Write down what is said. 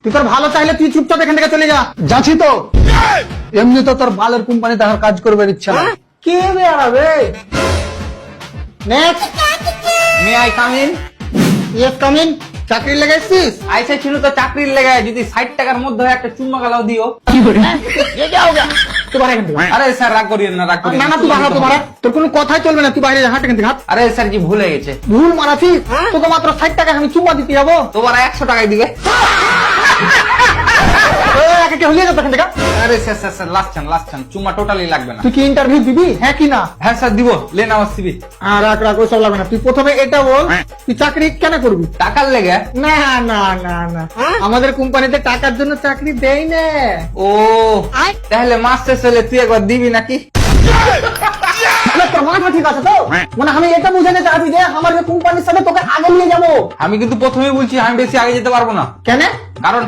তুই তোর ভালো চাইলে তুই চুপচাপ এখান থেকে চলে যা। যাচ্ছি তো, এমনি তো তোর বালের কোম্পানিতে আর কাজ করবে ইচ্ছা না। কে বেড়াবে? Next. May I come in? Yes come in. চাকরি লেগেছিস? আইসা ছিল তো চাকরির লেগে, যদি 60 টাকার মধ্যে একটা চুম্মা গালাও দিও। তুই বাইরে এখান থেকে। আরে স্যার রাগ করিয়েন না, রাগ করিয়েন না না তুই বাইরে, তুই বাইরে। তোর কোনো কথাই চলবে না, তুই বাইরে যা, হাট এখান থেকে হাট। আরে স্যার জি ভুলে গেছে। ভুল মারাছিস? তোকে মাত্র 60 টাকা আমি চুম্মা দিতে যাবো? তোমার 100 টাকায় দিবে। একে হলিয়ে যাবে এখান থেকে। আরে স্যার স্যার স্যার লাস্ট চান চুম্মা টোটালি লাগবে না। তুই কি ইন্টারভিউ দিবি, হ্যাঁ কি না? হ্যাঁ স্যার দিব, লেন আমার সিবি। রাখ রাখ, ওইসব লাগবে না। তুই প্রথমে এটা বল, তুই চাকরি কেন করবি? টাকার লেগে? না না না না, আমাদের কোম্পানিতে টাকার জন্য চাকরি দেয় না। ও তাহলে মাস্টার ছেলে তুই একবার দিবি নাকি? তোর মাথা ঠিক আছে তো? মানে আমি এটা বুঝাতে চাচ্ছি যে আমার কোম্পানির সাথে তোকে আগে নিয়ে যাবো। আমি কিন্তু প্রথমেই বলছি আমি বেশি আগে যেতে পারবো না, কেন? কারণ